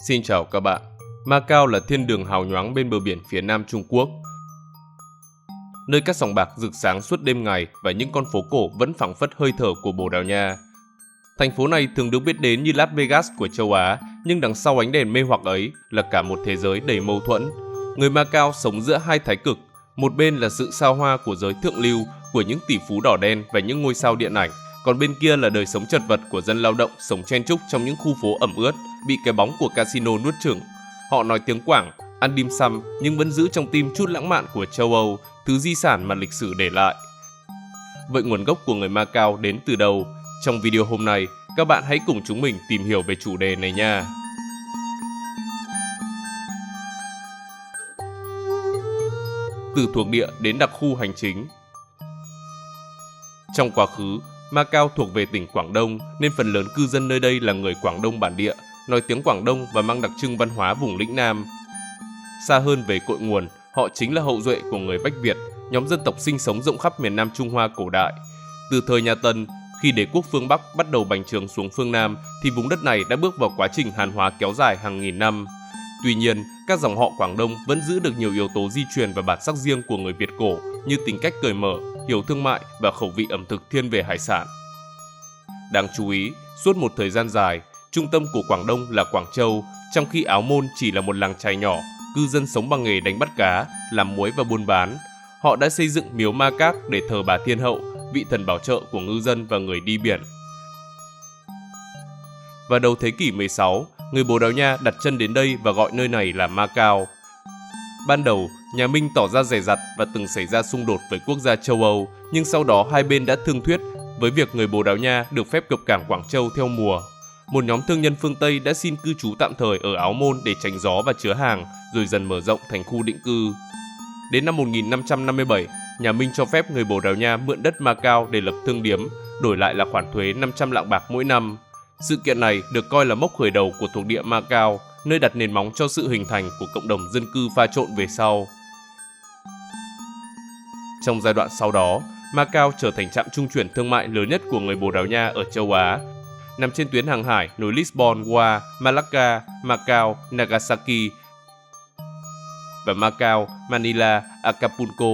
Xin chào các bạn. Macau là thiên đường hào nhoáng bên bờ biển phía nam Trung Quốc, nơi các sòng bạc rực sáng suốt đêm ngày và những con phố cổ vẫn phảng phất hơi thở của Bồ Đào Nha. Thành phố này thường được biết đến như Las Vegas của châu Á, nhưng đằng sau ánh đèn mê hoặc ấy là cả một thế giới đầy mâu thuẫn. Người Macau sống giữa hai thái cực, một bên là sự xa hoa của giới thượng lưu, của những tỷ phú đỏ đen và những ngôi sao điện ảnh, còn bên kia là đời sống chật vật của dân lao động sống chen chúc trong những khu phố ẩm ướt, bị cái bóng của casino nuốt chửng. Họ nói tiếng Quảng, ăn dim sum nhưng vẫn giữ trong tim chút lãng mạn của châu Âu, thứ di sản mà lịch sử để lại. Vậy nguồn gốc của người Macau đến từ đâu? Trong video hôm nay, các bạn hãy cùng chúng mình tìm hiểu về chủ đề này nha. Từ thuộc địa đến đặc khu hành chính. Trong quá khứ, Macau thuộc về tỉnh Quảng Đông nên phần lớn cư dân nơi đây là người Quảng Đông bản địa, nói tiếng Quảng Đông và mang đặc trưng văn hóa vùng lĩnh Nam. Xa hơn về cội nguồn, họ chính là hậu duệ của người Bách Việt, nhóm dân tộc sinh sống rộng khắp miền Nam Trung Hoa cổ đại. Từ thời nhà Tân, khi đế quốc phương Bắc bắt đầu bành trướng xuống phương Nam thì vùng đất này đã bước vào quá trình hàn hóa kéo dài hàng nghìn năm. Tuy nhiên, các dòng họ Quảng Đông vẫn giữ được nhiều yếu tố di truyền và bản sắc riêng của người Việt cổ như tính cách cởi mở, hiểu thương mại và khẩu vị ẩm thực thiên về hải sản. Đáng chú ý, suốt một thời gian dài, trung tâm của Quảng Đông là Quảng Châu, trong khi Áo Môn chỉ là một làng chài nhỏ, cư dân sống bằng nghề đánh bắt cá, làm muối và buôn bán. Họ đã xây dựng miếu Ma Các để thờ bà Thiên Hậu, vị thần bảo trợ của ngư dân và người đi biển. Vào đầu thế kỷ 16, người Bồ Đào Nha đặt chân đến đây và gọi nơi này là Macau. Ban đầu, nhà Minh tỏ ra dè dặt và từng xảy ra xung đột với quốc gia châu Âu, nhưng sau đó hai bên đã thương thuyết với việc người Bồ Đào Nha được phép cập cảng Quảng Châu theo mùa. Một nhóm thương nhân phương Tây đã xin cư trú tạm thời ở Áo Môn để tránh gió và chứa hàng, rồi dần mở rộng thành khu định cư. Đến năm 1557, nhà Minh cho phép người Bồ Đào Nha mượn đất Macau để lập thương điếm, đổi lại là khoản thuế 500 lạng bạc mỗi năm. Sự kiện này được coi là mốc khởi đầu của thuộc địa Macau, nơi đặt nền móng cho sự hình thành của cộng đồng dân cư pha trộn về sau. Trong giai đoạn sau đó, Macau trở thành trạm trung chuyển thương mại lớn nhất của người Bồ Đào Nha ở châu Á, nằm trên tuyến hàng hải nối Lisbon qua Malacca, Macau, Nagasaki và Macau, Manila, Acapulco.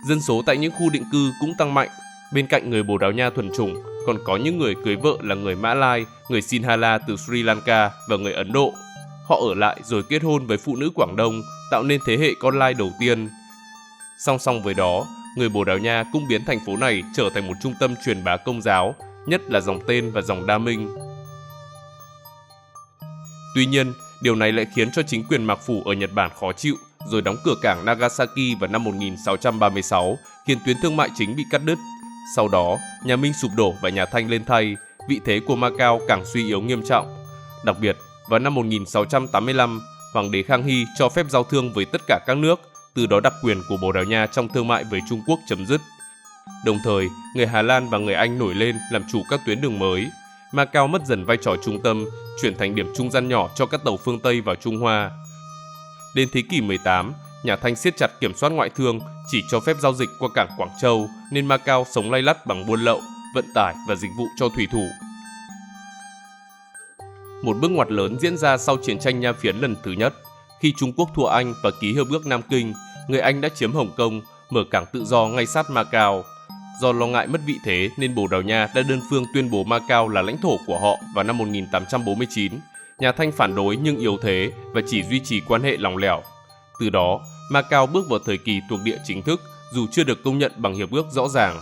Dân số tại những khu định cư cũng tăng mạnh. Bên cạnh người Bồ Đào Nha thuần chủng, còn có những người cưới vợ là người Mã Lai, người Sinhala từ Sri Lanka và người Ấn Độ. Họ ở lại rồi kết hôn với phụ nữ Quảng Đông, tạo nên thế hệ con lai đầu tiên. Song song với đó, người Bồ Đào Nha cũng biến thành phố này trở thành một trung tâm truyền bá công giáo, nhất là dòng Tên và dòng Đa Minh. Tuy nhiên, điều này lại khiến cho chính quyền Mạc Phủ ở Nhật Bản khó chịu, rồi đóng cửa cảng Nagasaki vào năm 1636, khiến tuyến thương mại chính bị cắt đứt. Sau đó, nhà Minh sụp đổ và nhà Thanh lên thay, vị thế của Macau càng suy yếu nghiêm trọng. Đặc biệt, vào năm 1685, Hoàng đế Khang Hy cho phép giao thương với tất cả các nước, từ đó đặc quyền của Bồ Đào Nha trong thương mại với Trung Quốc chấm dứt. Đồng thời, người Hà Lan và người Anh nổi lên làm chủ các tuyến đường mới. Macau mất dần vai trò trung tâm, chuyển thành điểm trung gian nhỏ cho các tàu phương Tây vào Trung Hoa. Đến thế kỷ 18, nhà Thanh siết chặt kiểm soát ngoại thương, chỉ cho phép giao dịch qua cảng Quảng Châu, nên Macau sống lay lắt bằng buôn lậu, vận tải và dịch vụ cho thủy thủ. Một bước ngoặt lớn diễn ra sau chiến tranh Nha Phiến lần thứ nhất. Khi Trung Quốc thua Anh và ký hiệp ước Nam Kinh, người Anh đã chiếm Hồng Kông, mở cảng tự do ngay sát Macau. Do lo ngại mất vị thế nên Bồ Đào Nha đã đơn phương tuyên bố Macau là lãnh thổ của họ vào năm 1849. Nhà Thanh phản đối nhưng yếu thế và chỉ duy trì quan hệ lỏng lẻo. Từ đó, Macau bước vào thời kỳ thuộc địa chính thức dù chưa được công nhận bằng hiệp ước rõ ràng.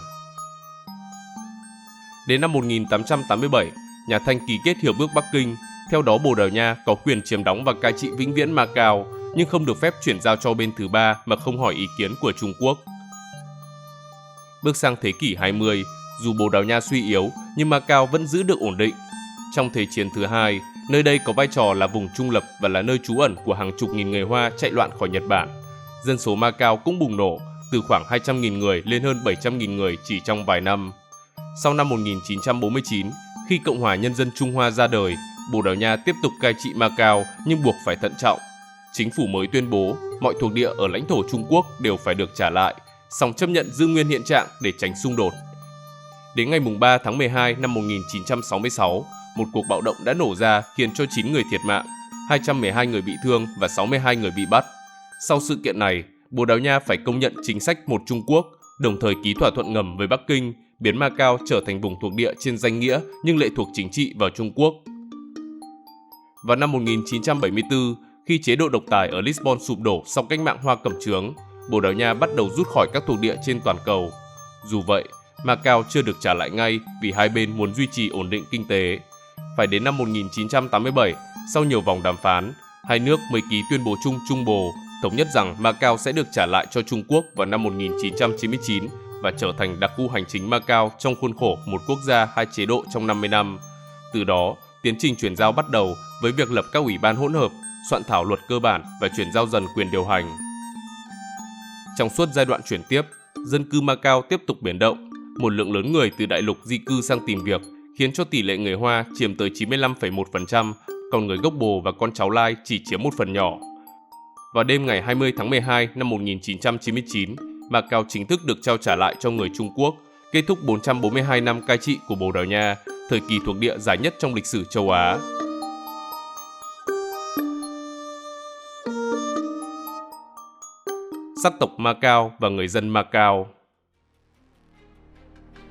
Đến năm 1887, nhà Thanh ký kết hiệp ước Bắc Kinh. Theo đó, Bồ Đào Nha có quyền chiếm đóng và cai trị vĩnh viễn Macau, nhưng không được phép chuyển giao cho bên thứ ba mà không hỏi ý kiến của Trung Quốc. Bước sang thế kỷ 20, dù Bồ Đào Nha suy yếu nhưng Macau vẫn giữ được ổn định. Trong Thế chiến thứ hai, nơi đây có vai trò là vùng trung lập và là nơi trú ẩn của hàng chục nghìn người Hoa chạy loạn khỏi Nhật Bản. Dân số Macau cũng bùng nổ, từ khoảng 200.000 người lên hơn 700.000 người chỉ trong vài năm. Sau năm 1949, khi Cộng hòa Nhân dân Trung Hoa ra đời, Bồ Đào Nha tiếp tục cai trị Macau nhưng buộc phải thận trọng. Chính phủ mới tuyên bố mọi thuộc địa ở lãnh thổ Trung Quốc đều phải được trả lại, song chấp nhận giữ nguyên hiện trạng để tránh xung đột. Đến ngày 3 tháng 12 năm 1966, một cuộc bạo động đã nổ ra khiến cho 9 người thiệt mạng, 212 người bị thương và 62 người bị bắt. Sau sự kiện này, Bồ Đào Nha phải công nhận chính sách một Trung Quốc, đồng thời ký thỏa thuận ngầm với Bắc Kinh, biến Macau trở thành vùng thuộc địa trên danh nghĩa nhưng lệ thuộc chính trị vào Trung Quốc. Vào năm 1974, khi chế độ độc tài ở Lisbon sụp đổ sau cách mạng Hoa Cẩm Chướng, Bồ Đào Nha bắt đầu rút khỏi các thuộc địa trên toàn cầu. Dù vậy, Macau chưa được trả lại ngay vì hai bên muốn duy trì ổn định kinh tế. Phải đến năm 1987, sau nhiều vòng đàm phán, hai nước mới ký tuyên bố chung Trung Bồ, thống nhất rằng Macau sẽ được trả lại cho Trung Quốc vào năm 1999 và trở thành đặc khu hành chính Macau trong khuôn khổ một quốc gia hai chế độ trong 50 năm. Từ đó, tiến trình chuyển giao bắt đầu với việc lập các ủy ban hỗn hợp, soạn thảo luật cơ bản và chuyển giao dần quyền điều hành. Trong suốt giai đoạn chuyển tiếp, dân cư Macau tiếp tục biến động. Một lượng lớn người từ đại lục di cư sang tìm việc, khiến cho tỷ lệ người Hoa chiếm tới 95,1%, còn người gốc Bồ và con cháu Lai chỉ chiếm một phần nhỏ. Vào đêm ngày 20 tháng 12 năm 1999, Macau chính thức được trao trả lại cho người Trung Quốc, kết thúc 442 năm cai trị của Bồ Đào Nha, thời kỳ thuộc địa dài nhất trong lịch sử châu Á. Sắc tộc Macau và người dân Macau.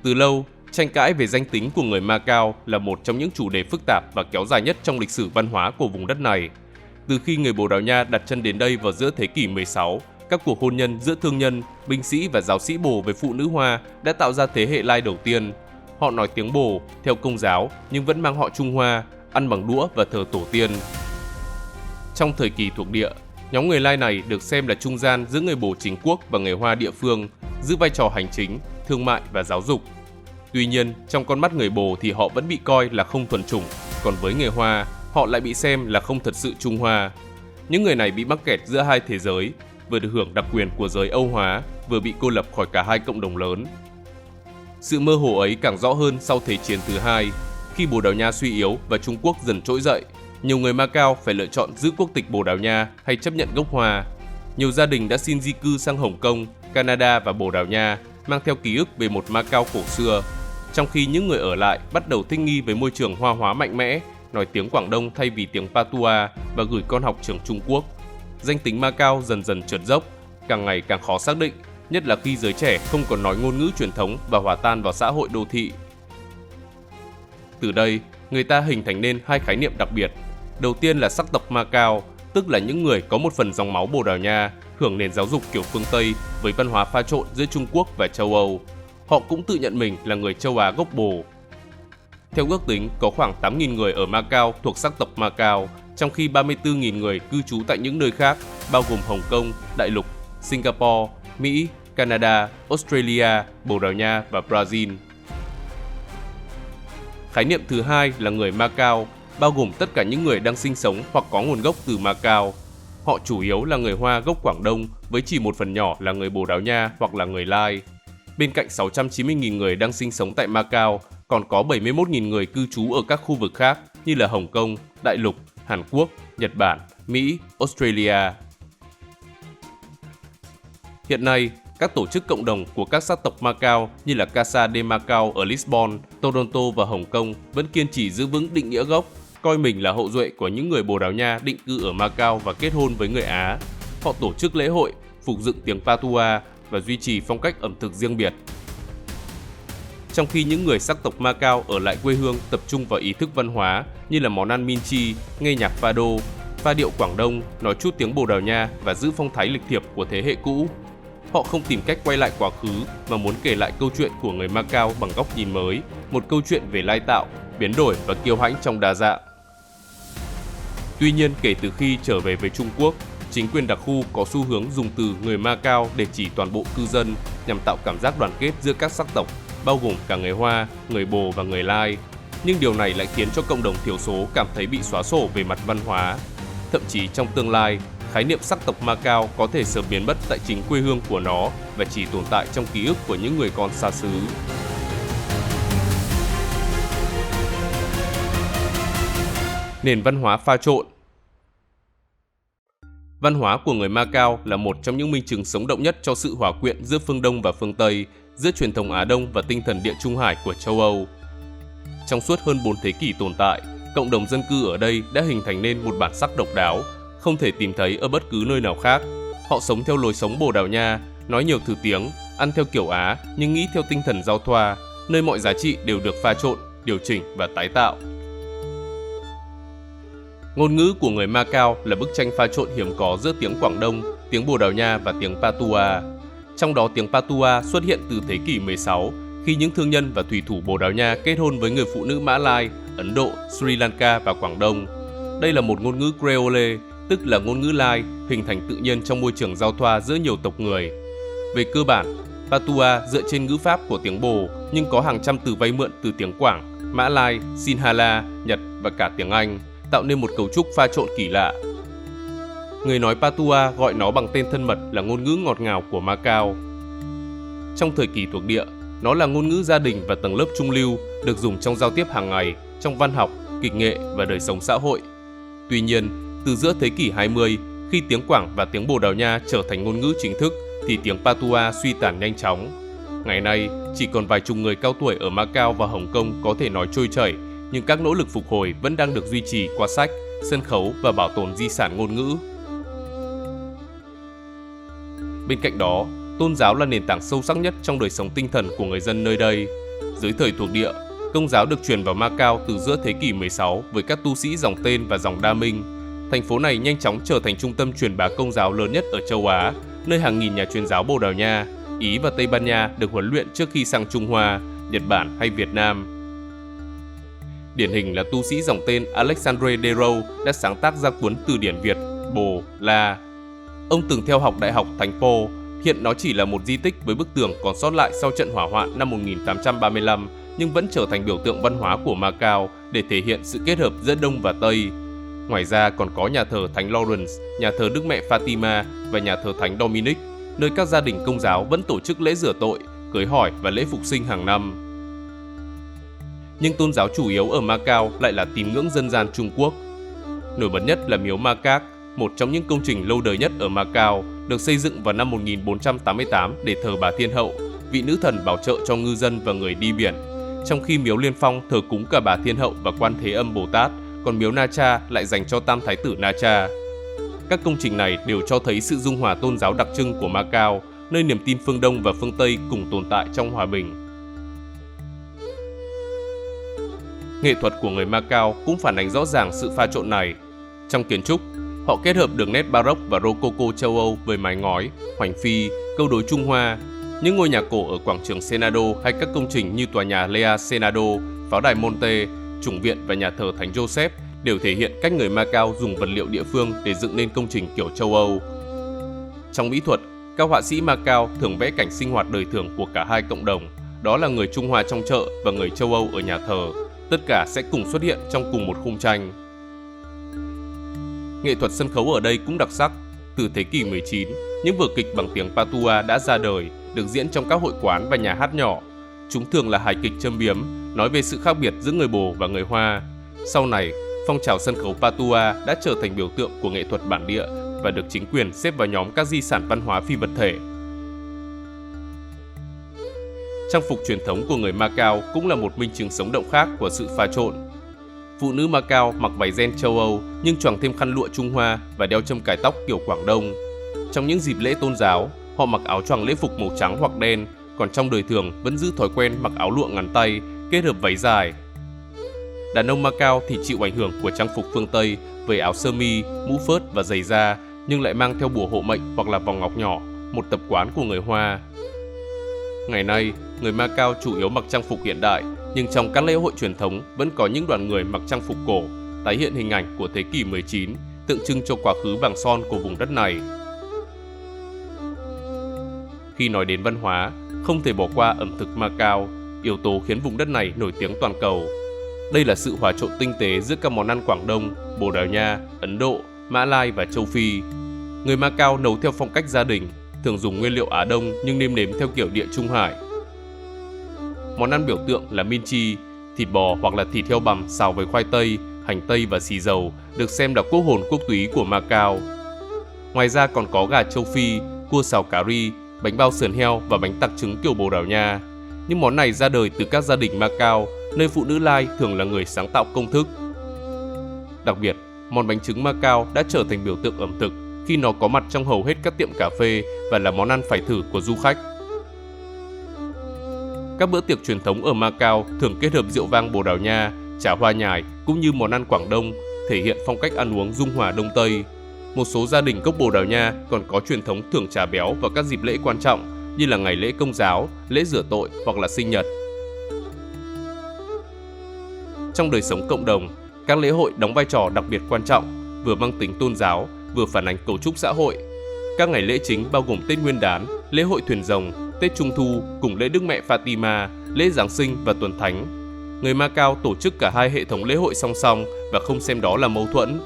Từ lâu, tranh cãi về danh tính của người Macau là một trong những chủ đề phức tạp và kéo dài nhất trong lịch sử văn hóa của vùng đất này. Từ khi người Bồ Đào Nha đặt chân đến đây vào giữa thế kỷ 16, các cuộc hôn nhân giữa thương nhân, binh sĩ và giáo sĩ Bồ với phụ nữ Hoa đã tạo ra thế hệ Lai đầu tiên. Họ nói tiếng Bồ, theo Công giáo nhưng vẫn mang họ Trung Hoa, ăn bằng đũa và thờ tổ tiên. Trong thời kỳ thuộc địa, nhóm người Lai này được xem là trung gian giữa người Bồ chính quốc và người Hoa địa phương, giữ vai trò hành chính, thương mại và giáo dục. Tuy nhiên, trong con mắt người Bồ thì họ vẫn bị coi là không thuần chủng, còn với người Hoa, họ lại bị xem là không thật sự Trung Hoa. Những người này bị mắc kẹt giữa hai thế giới, vừa được hưởng đặc quyền của giới Âu hóa, vừa bị cô lập khỏi cả hai cộng đồng lớn. Sự mơ hồ ấy càng rõ hơn sau Thế chiến thứ hai, khi Bồ Đào Nha suy yếu và Trung Quốc dần trỗi dậy. Nhiều người Macau phải lựa chọn giữ quốc tịch Bồ Đào Nha hay chấp nhận gốc Hoa. Nhiều gia đình đã xin di cư sang Hồng Kông, Canada và Bồ Đào Nha, mang theo ký ức về một Macau cổ xưa, trong khi những người ở lại bắt đầu thích nghi với môi trường Hoa hóa mạnh mẽ, nói tiếng Quảng Đông thay vì tiếng Patua và gửi con học trường Trung Quốc. Danh tính Macau dần dần trượt dốc, càng ngày càng khó xác định, nhất là khi giới trẻ không còn nói ngôn ngữ truyền thống và hòa tan vào xã hội đô thị. Từ đây, người ta hình thành nên hai khái niệm đặc biệt. Đầu tiên là sắc tộc Macau, tức là những người có một phần dòng máu Bồ Đào Nha, hưởng nền giáo dục kiểu phương Tây với văn hóa pha trộn giữa Trung Quốc và châu Âu. Họ cũng tự nhận mình là người châu Á gốc Bồ. Theo ước tính, có khoảng 8.000 người ở Macau thuộc sắc tộc Macau, trong khi 34.000 người cư trú tại những nơi khác, bao gồm Hồng Kông, Đại Lục, Singapore, Mỹ, Canada, Australia, Bồ Đào Nha và Brazil. Khái niệm thứ hai là người Macau, bao gồm tất cả những người đang sinh sống hoặc có nguồn gốc từ Macau. Họ chủ yếu là người Hoa gốc Quảng Đông, với chỉ một phần nhỏ là người Bồ Đào Nha hoặc là người Lai. Bên cạnh 690.000 người đang sinh sống tại Macau, còn có 71.000 người cư trú ở các khu vực khác như là Hồng Kông, Đại Lục, Hàn Quốc, Nhật Bản, Mỹ, Australia. Hiện nay, các tổ chức cộng đồng của các sắc tộc Macau như là Casa de Macau ở Lisbon, Toronto và Hồng Kông vẫn kiên trì giữ vững định nghĩa gốc, coi mình là hậu duệ của những người Bồ Đào Nha định cư ở Macau và kết hôn với người Á. Họ tổ chức lễ hội, phục dựng tiếng Patua và duy trì phong cách ẩm thực riêng biệt. Trong khi những người sắc tộc Macau ở lại quê hương tập trung vào ý thức văn hóa như là món ăn minchi, nghe nhạc fado, pha điệu Quảng Đông, nói chút tiếng Bồ Đào Nha và giữ phong thái lịch thiệp của thế hệ cũ. Họ không tìm cách quay lại quá khứ mà muốn kể lại câu chuyện của người Macau bằng góc nhìn mới, một câu chuyện về lai tạo, biến đổi và kiêu hãnh trong đa dạng. Tuy nhiên, kể từ khi trở về với Trung Quốc, chính quyền đặc khu có xu hướng dùng từ người Macau để chỉ toàn bộ cư dân nhằm tạo cảm giác đoàn kết giữa các sắc tộc, bao gồm cả người Hoa, người Bồ và người Lai. Nhưng điều này lại khiến cho cộng đồng thiểu số cảm thấy bị xóa sổ về mặt văn hóa. Thậm chí trong tương lai, khái niệm sắc tộc Macau có thể sớm biến mất tại chính quê hương của nó và chỉ tồn tại trong ký ức của những người con xa xứ. Nền văn hóa pha trộn. Văn hóa của người Macau là một trong những minh chứng sống động nhất cho sự hòa quyện giữa phương Đông và phương Tây, giữa truyền thống Á Đông và tinh thần Địa Trung Hải của châu Âu. Trong suốt hơn 4 thế kỷ tồn tại, cộng đồng dân cư ở đây đã hình thành nên một bản sắc độc đáo, không thể tìm thấy ở bất cứ nơi nào khác. Họ sống theo lối sống Bồ Đào Nha, nói nhiều thứ tiếng, ăn theo kiểu Á nhưng nghĩ theo tinh thần giao thoa, nơi mọi giá trị đều được pha trộn, điều chỉnh và tái tạo. Ngôn ngữ của người Macau là bức tranh pha trộn hiếm có giữa tiếng Quảng Đông, tiếng Bồ Đào Nha và tiếng Patua. Trong đó tiếng Patua xuất hiện từ thế kỷ 16 khi những thương nhân và thủy thủ Bồ Đào Nha kết hôn với người phụ nữ Mã Lai, Ấn Độ, Sri Lanka và Quảng Đông. Đây là một ngôn ngữ Creole, tức là ngôn ngữ Lai, hình thành tự nhiên trong môi trường giao thoa giữa nhiều tộc người. Về cơ bản, Patua dựa trên ngữ pháp của tiếng Bồ nhưng có hàng trăm từ vay mượn từ tiếng Quảng, Mã Lai, Sinhala, Nhật và cả tiếng Anh, tạo nên một cấu trúc pha trộn kỳ lạ. Người nói Patua gọi nó bằng tên thân mật là ngôn ngữ ngọt ngào của Macau. Trong thời kỳ thuộc địa, nó là ngôn ngữ gia đình và tầng lớp trung lưu, được dùng trong giao tiếp hàng ngày, trong văn học, kịch nghệ và đời sống xã hội. Tuy nhiên, từ giữa thế kỷ 20, khi tiếng Quảng và tiếng Bồ Đào Nha trở thành ngôn ngữ chính thức, thì tiếng Patua suy tàn nhanh chóng. Ngày nay, chỉ còn vài chục người cao tuổi ở Macau và Hồng Kông có thể nói trôi chảy, nhưng các nỗ lực phục hồi vẫn đang được duy trì qua sách, sân khấu và bảo tồn di sản ngôn ngữ. Bên cạnh đó, tôn giáo là nền tảng sâu sắc nhất trong đời sống tinh thần của người dân nơi đây. Dưới thời thuộc địa, Công giáo được truyền vào Macau từ giữa thế kỷ 16 với các tu sĩ dòng Tên và dòng Đa Minh. Thành phố này nhanh chóng trở thành trung tâm truyền bá Công giáo lớn nhất ở châu Á, nơi hàng nghìn nhà truyền giáo Bồ Đào Nha, Ý và Tây Ban Nha được huấn luyện trước khi sang Trung Hoa, Nhật Bản hay Việt Nam. Điển hình là tu sĩ dòng Tên Alexandre Desraux đã sáng tác ra cuốn từ điển Việt Bồ La. Ông từng theo học Đại học Thánh Po, hiện nó chỉ là một di tích với bức tường còn sót lại sau trận hỏa hoạn năm 1835, nhưng vẫn trở thành biểu tượng văn hóa của Macau để thể hiện sự kết hợp giữa Đông và Tây. Ngoài ra còn có nhà thờ Thánh Lawrence, nhà thờ Đức Mẹ Fatima và nhà thờ Thánh Dominic, nơi các gia đình Công giáo vẫn tổ chức lễ rửa tội, cưới hỏi và lễ phục sinh hàng năm. Nhưng tôn giáo chủ yếu ở Macau lại là tín ngưỡng dân gian Trung Quốc. Nổi bật nhất là miếu Ma Các, một trong những công trình lâu đời nhất ở Macau, được xây dựng vào năm 1488 để thờ bà Thiên Hậu, vị nữ thần bảo trợ cho ngư dân và người đi biển, trong khi miếu Liên Phong thờ cúng cả bà Thiên Hậu và Quan Thế Âm Bồ Tát, còn miếu Na Cha lại dành cho Tam Thái tử Na Cha. Các công trình này đều cho thấy sự dung hòa tôn giáo đặc trưng của Macau, nơi niềm tin phương Đông và phương Tây cùng tồn tại trong hòa bình. Nghệ thuật của người Macau cũng phản ánh rõ ràng sự pha trộn này. Trong kiến trúc, họ kết hợp đường nét Baroque và Rococo châu Âu với mái ngói, hoành phi, câu đối Trung Hoa. Những ngôi nhà cổ ở quảng trường Senado hay các công trình như tòa nhà Lea Senado, pháo đài Monte, chủng viện và nhà thờ Thánh Joseph đều thể hiện cách người Macau dùng vật liệu địa phương để dựng nên công trình kiểu châu Âu. Trong mỹ thuật, các họa sĩ Macau thường vẽ cảnh sinh hoạt đời thường của cả hai cộng đồng, đó là người Trung Hoa trong chợ và người châu Âu ở nhà thờ. Tất cả sẽ cùng xuất hiện trong cùng một khung tranh. Nghệ thuật sân khấu ở đây cũng đặc sắc. Từ thế kỷ 19, những vở kịch bằng tiếng Patua đã ra đời, được diễn trong các hội quán và nhà hát nhỏ. Chúng thường là hài kịch châm biếm, nói về sự khác biệt giữa người Bồ và người Hoa. Sau này, phong trào sân khấu Patua đã trở thành biểu tượng của nghệ thuật bản địa và được chính quyền xếp vào nhóm các di sản văn hóa phi vật thể. Trang phục truyền thống của người Macau cũng là một minh chứng sống động khác của sự pha trộn. Phụ nữ Macau mặc váy ren châu Âu nhưng choàng thêm khăn lụa Trung Hoa và đeo châm cài tóc kiểu Quảng Đông. Trong những dịp lễ tôn giáo, họ mặc áo choàng lễ phục màu trắng hoặc đen, còn trong đời thường vẫn giữ thói quen mặc áo lụa ngắn tay, kết hợp váy dài. Đàn ông Macau thì chịu ảnh hưởng của trang phục phương Tây với áo sơ mi, mũ phớt và giày da, nhưng lại mang theo bùa hộ mệnh hoặc là vòng ngọc nhỏ, một tập quán của người Hoa. Ngày nay, người Macau chủ yếu mặc trang phục hiện đại, nhưng trong các lễ hội truyền thống vẫn có những đoàn người mặc trang phục cổ, tái hiện hình ảnh của thế kỷ 19, tượng trưng cho quá khứ vàng son của vùng đất này. Khi nói đến văn hóa, không thể bỏ qua ẩm thực Macau, yếu tố khiến vùng đất này nổi tiếng toàn cầu. Đây là sự hòa trộn tinh tế giữa các món ăn Quảng Đông, Bồ Đào Nha, Ấn Độ, Mã Lai và châu Phi. Người Macau nấu theo phong cách gia đình, thường dùng nguyên liệu Á Đông nhưng nêm nếm theo kiểu địa Trung Hải. Món ăn biểu tượng là minchi, thịt bò hoặc là thịt heo bằm xào với khoai tây, hành tây và xì dầu, được xem là quốc hồn quốc túy của Macau. Ngoài ra còn có gà châu Phi, cua xào cà ri, bánh bao sườn heo và bánh tạc trứng kiểu Bồ Đào Nha. Những món này ra đời từ các gia đình Macau, nơi phụ nữ Lai thường là người sáng tạo công thức. Đặc biệt, món bánh trứng Macao đã trở thành biểu tượng ẩm thực khi nó có mặt trong hầu hết các tiệm cà phê và là món ăn phải thử của du khách. Các bữa tiệc truyền thống ở Macao thường kết hợp rượu vang Bồ Đào Nha, trà hoa nhài cũng như món ăn Quảng Đông, thể hiện phong cách ăn uống dung hòa Đông Tây. Một số gia đình gốc Bồ Đào Nha còn có truyền thống thưởng trà béo vào các dịp lễ quan trọng như là ngày lễ Công giáo, lễ rửa tội hoặc là sinh nhật. Trong đời sống cộng đồng, các lễ hội đóng vai trò đặc biệt quan trọng, vừa mang tính tôn giáo, vừa phản ánh cấu trúc xã hội. Các ngày lễ chính bao gồm Tết Nguyên đán, lễ hội thuyền rồng, Tết Trung thu cùng lễ Đức Mẹ Fatima, lễ Giáng sinh và Tuần Thánh. Người Macao tổ chức cả hai hệ thống lễ hội song song và không xem đó là mâu thuẫn.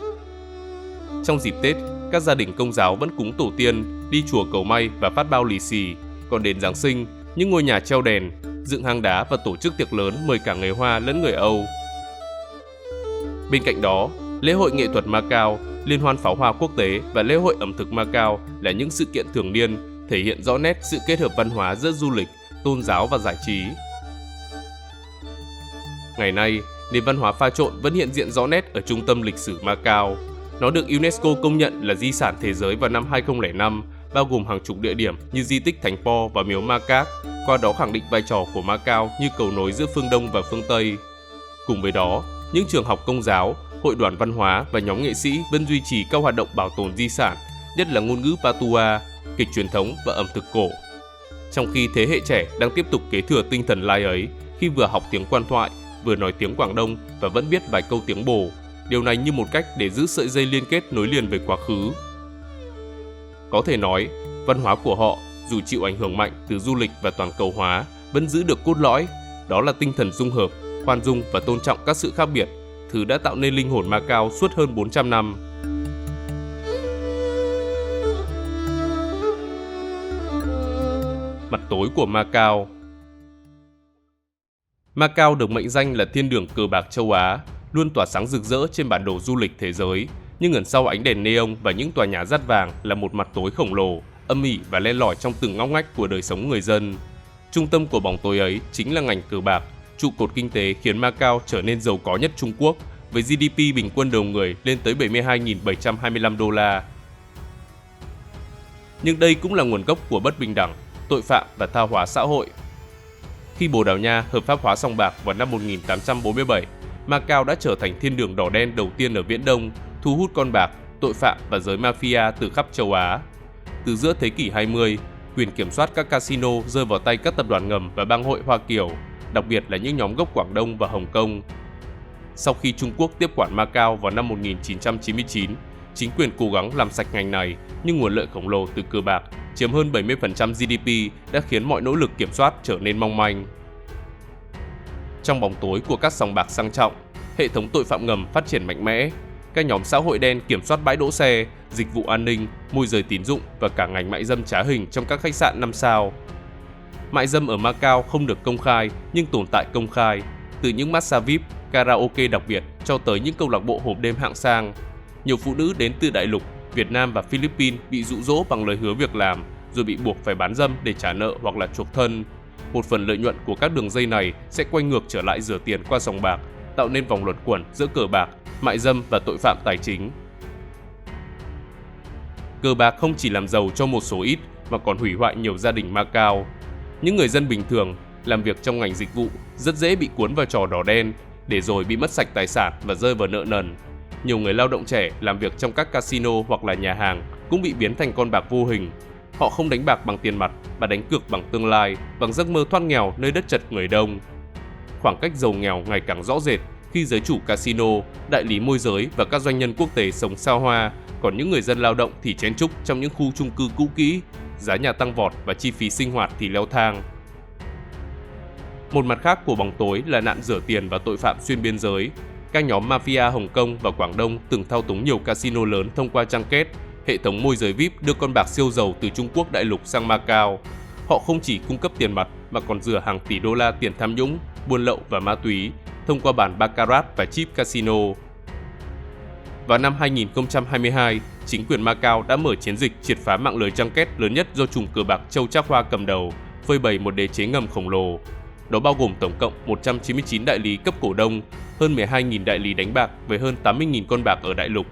Trong dịp Tết, các gia đình Công giáo vẫn cúng tổ tiên, đi chùa cầu may và phát bao lì xì. Còn đến Giáng sinh, những ngôi nhà treo đèn, dựng hang đá và tổ chức tiệc lớn mời cả người Hoa lẫn người Âu. Bên cạnh đó, lễ hội nghệ thuật Macao, liên hoan pháo hoa quốc tế và lễ hội ẩm thực Macao là những sự kiện thường niên, thể hiện rõ nét sự kết hợp văn hóa giữa du lịch, tôn giáo và giải trí. Ngày nay, nền văn hóa pha trộn vẫn hiện diện rõ nét ở trung tâm lịch sử Macao. Nó được UNESCO công nhận là di sản thế giới vào năm 2005, bao gồm hàng chục địa điểm như di tích Thánh Po và miếu Ma Các, qua đó khẳng định vai trò của Macao như cầu nối giữa phương Đông và phương Tây. Cùng với đó, những trường học Công giáo, hội đoàn văn hóa và nhóm nghệ sĩ vẫn duy trì các hoạt động bảo tồn di sản, nhất là ngôn ngữ Patua, kịch truyền thống và ẩm thực cổ. Trong khi thế hệ trẻ đang tiếp tục kế thừa tinh thần Lai ấy khi vừa học tiếng Quan thoại, vừa nói tiếng Quảng Đông và vẫn biết vài câu tiếng Bồ, điều này như một cách để giữ sợi dây liên kết nối liền với quá khứ. Có thể nói, văn hóa của họ, dù chịu ảnh hưởng mạnh từ du lịch và toàn cầu hóa, vẫn giữ được cốt lõi, đó là tinh thần dung hợp, khoan dung và tôn trọng các sự khác biệt, thứ đã tạo nên linh hồn Macao suốt hơn 400 năm. Mặt tối của Macao. Macao được mệnh danh là thiên đường cờ bạc châu Á, luôn tỏa sáng rực rỡ trên bản đồ du lịch thế giới, nhưng ẩn sau ánh đèn neon và những tòa nhà dát vàng là một mặt tối khổng lồ, âm ỉ và len lỏi trong từng ngóc ngách của đời sống người dân. Trung tâm của bóng tối ấy chính là ngành cờ bạc, trụ cột kinh tế khiến Macao trở nên giàu có nhất Trung Quốc, với GDP bình quân đầu người lên tới 72.725 đô la. Nhưng đây cũng là nguồn gốc của bất bình đẳng, tội phạm và tha hóa xã hội. Khi Bồ Đào Nha hợp pháp hóa sòng bạc vào năm 1847, Macao đã trở thành thiên đường đỏ đen đầu tiên ở Viễn Đông, thu hút con bạc, tội phạm và giới mafia từ khắp châu Á. Từ giữa thế kỷ 20, quyền kiểm soát các casino rơi vào tay các tập đoàn ngầm và bang hội Hoa Kiều, đặc biệt là những nhóm gốc Quảng Đông và Hồng Kông. Sau khi Trung Quốc tiếp quản Macao vào năm 1999, chính quyền cố gắng làm sạch ngành này, nhưng nguồn lợi khổng lồ từ cờ bạc, chiếm hơn 70% GDP đã khiến mọi nỗ lực kiểm soát trở nên mong manh. Trong bóng tối của các sòng bạc sang trọng, hệ thống tội phạm ngầm phát triển mạnh mẽ. Các nhóm xã hội đen kiểm soát bãi đỗ xe, dịch vụ an ninh, môi giới tín dụng và cả ngành mại dâm trá hình trong các khách sạn 5 sao. Mại dâm ở Macao không được công khai nhưng tồn tại công khai, từ những massage VIP, karaoke đặc biệt cho tới những câu lạc bộ hộp đêm hạng sang. Nhiều phụ nữ đến từ Đại Lục, Việt Nam và Philippines bị dụ dỗ bằng lời hứa việc làm, rồi bị buộc phải bán dâm để trả nợ hoặc là chuộc thân. Một phần lợi nhuận của các đường dây này sẽ quay ngược trở lại rửa tiền qua sòng bạc, tạo nên vòng luẩn quẩn giữa cờ bạc, mại dâm và tội phạm tài chính. Cờ bạc không chỉ làm giàu cho một số ít mà còn hủy hoại nhiều gia đình Macao. Những người dân bình thường làm việc trong ngành dịch vụ rất dễ bị cuốn vào trò đỏ đen, để rồi bị mất sạch tài sản và rơi vào nợ nần. Nhiều người lao động trẻ làm việc trong các casino hoặc là nhà hàng cũng bị biến thành con bạc vô hình. Họ không đánh bạc bằng tiền mặt mà đánh cược bằng tương lai, bằng giấc mơ thoát nghèo nơi đất chật người đông. Khoảng cách giàu nghèo ngày càng rõ rệt khi giới chủ casino, đại lý môi giới và các doanh nhân quốc tế sống xa hoa, còn những người dân lao động thì chen chúc trong những khu chung cư cũ kỹ, giá nhà tăng vọt và chi phí sinh hoạt thì leo thang. Một mặt khác của bóng tối là nạn rửa tiền và tội phạm xuyên biên giới. Các nhóm mafia Hồng Kông và Quảng Đông từng thao túng nhiều casino lớn thông qua trang kết, hệ thống môi giới VIP đưa con bạc siêu giàu từ Trung Quốc đại lục sang Macao. Họ không chỉ cung cấp tiền mặt mà còn rửa hàng tỷ đô la tiền tham nhũng, buôn lậu và ma túy thông qua bàn baccarat và chip casino. Vào năm 2022, chính quyền Macao đã mở chiến dịch triệt phá mạng lưới trang kết lớn nhất do trùm cờ bạc Châu Trác Hoa cầm đầu, phơi bày một đế chế ngầm khổng lồ. Đó bao gồm tổng cộng 199 đại lý cấp cổ đông, hơn 12.000 đại lý đánh bạc với hơn 80.000 con bạc ở đại lục.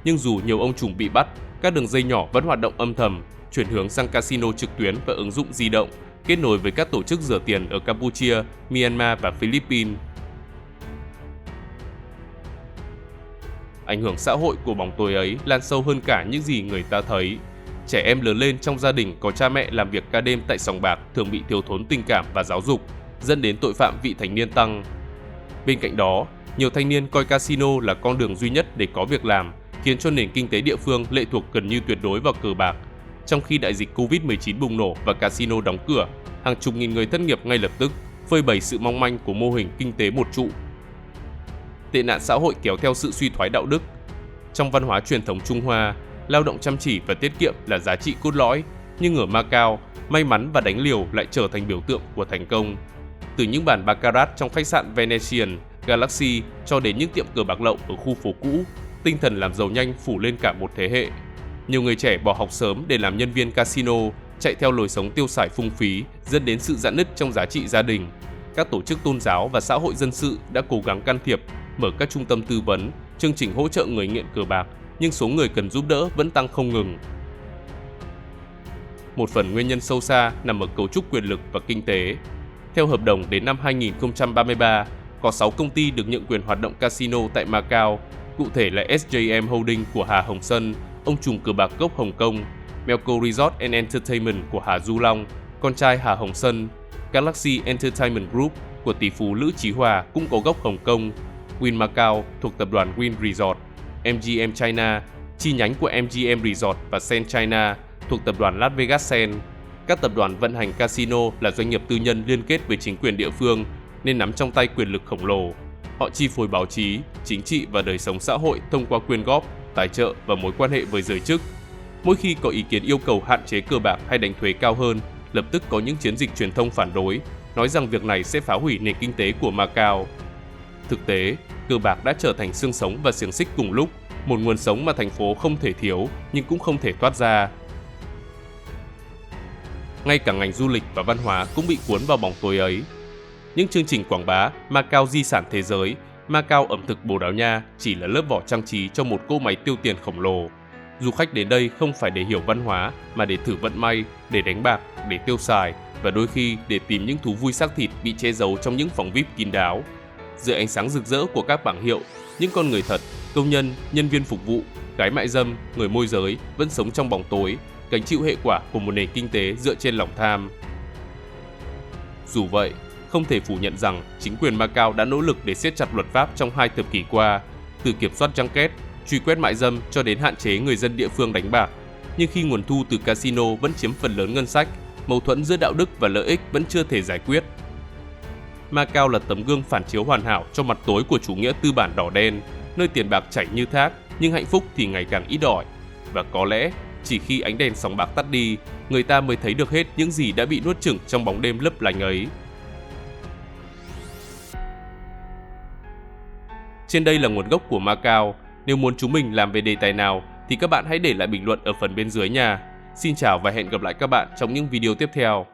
Nhưng dù nhiều ông trùm bị bắt, các đường dây nhỏ vẫn hoạt động âm thầm, chuyển hướng sang casino trực tuyến và ứng dụng di động, kết nối với các tổ chức rửa tiền ở Campuchia, Myanmar và Philippines. Ảnh hưởng xã hội của bóng tối ấy lan sâu hơn cả những gì người ta thấy. Trẻ em lớn lên trong gia đình có cha mẹ làm việc ca đêm tại sòng bạc thường bị thiếu thốn tình cảm và giáo dục, dẫn đến tội phạm vị thành niên tăng. Bên cạnh đó, nhiều thanh niên coi casino là con đường duy nhất để có việc làm, khiến cho nền kinh tế địa phương lệ thuộc gần như tuyệt đối vào cờ bạc. Trong khi đại dịch Covid-19 bùng nổ và casino đóng cửa, hàng chục nghìn người thất nghiệp ngay lập tức, phơi bày sự mong manh của mô hình kinh tế một trụ. Tệ nạn xã hội kéo theo sự suy thoái đạo đức. Trong văn hóa truyền thống Trung Hoa, lao động chăm chỉ và tiết kiệm là giá trị cốt lõi, nhưng ở Macau, may mắn và đánh liều lại trở thành biểu tượng của thành công. Từ những bàn baccarat trong khách sạn Venetian, Galaxy cho đến những tiệm cờ bạc lậu ở khu phố cũ, tinh thần làm giàu nhanh phủ lên cả một thế hệ. Nhiều người trẻ bỏ học sớm để làm nhân viên casino, chạy theo lối sống tiêu xài phung phí, dẫn đến sự rạn nứt trong giá trị gia đình. Các tổ chức tôn giáo và xã hội dân sự đã cố gắng can thiệp, mở các trung tâm tư vấn, chương trình hỗ trợ người nghiện cờ bạc, nhưng số người cần giúp đỡ vẫn tăng không ngừng. Một phần nguyên nhân sâu xa nằm ở cấu trúc quyền lực và kinh tế. Theo hợp đồng đến năm 2033, có 6 công ty được nhượng quyền hoạt động casino tại Macau, cụ thể là SJM Holding của Hà Hồng Sân, ông trùm cờ bạc gốc Hồng Kông, Melco Resort and Entertainment của Hà Du Long, con trai Hà Hồng Sân, Galaxy Entertainment Group của tỷ phú Lữ Chí Hòa cũng có gốc Hồng Kông, Wynn Macau thuộc tập đoàn Wynn Resort, MGM China, chi nhánh của MGM Resort và Sen China thuộc tập đoàn Las Vegas Sen. Các tập đoàn vận hành casino là doanh nghiệp tư nhân liên kết với chính quyền địa phương nên nắm trong tay quyền lực khổng lồ. Họ chi phối báo chí, chính trị và đời sống xã hội thông qua quyên góp, tài trợ và mối quan hệ với giới chức. Mỗi khi có ý kiến yêu cầu hạn chế cờ bạc hay đánh thuế cao hơn, lập tức có những chiến dịch truyền thông phản đối, nói rằng việc này sẽ phá hủy nền kinh tế của Macau. Thực tế, cờ bạc đã trở thành xương sống và xiềng xích cùng lúc, một nguồn sống mà thành phố không thể thiếu nhưng cũng không thể thoát ra. Ngay cả ngành du lịch và văn hóa cũng bị cuốn vào bóng tối ấy. Những chương trình quảng bá Macau di sản thế giới, Macau ẩm thực Bồ Đào Nha chỉ là lớp vỏ trang trí cho một cỗ máy tiêu tiền khổng lồ. Du khách đến đây không phải để hiểu văn hóa mà để thử vận may, để đánh bạc, để tiêu xài và đôi khi để tìm những thú vui xác thịt bị che giấu trong những phòng VIP kín đáo. Dưới ánh sáng rực rỡ của các bảng hiệu, những con người thật, công nhân, nhân viên phục vụ, gái mại dâm, người môi giới vẫn sống trong bóng tối, gánh chịu hệ quả của một nền kinh tế dựa trên lòng tham. Dù vậy, không thể phủ nhận rằng chính quyền Macau đã nỗ lực để siết chặt luật pháp trong 2 thập kỷ qua, từ kiểm soát junket, truy quét mại dâm cho đến hạn chế người dân địa phương đánh bạc. Nhưng khi nguồn thu từ casino vẫn chiếm phần lớn ngân sách, mâu thuẫn giữa đạo đức và lợi ích vẫn chưa thể giải quyết. Macau là tấm gương phản chiếu hoàn hảo cho mặt tối của chủ nghĩa tư bản đỏ đen, nơi tiền bạc chảy như thác, nhưng hạnh phúc thì ngày càng ít ỏi. Và có lẽ, chỉ khi ánh đèn sòng bạc tắt đi, người ta mới thấy được hết những gì đã bị nuốt chửng trong bóng đêm lấp lánh ấy. Trên đây là nguồn gốc của Macau. Nếu muốn chúng mình làm về đề tài nào thì các bạn hãy để lại bình luận ở phần bên dưới nha. Xin chào và hẹn gặp lại các bạn trong những video tiếp theo.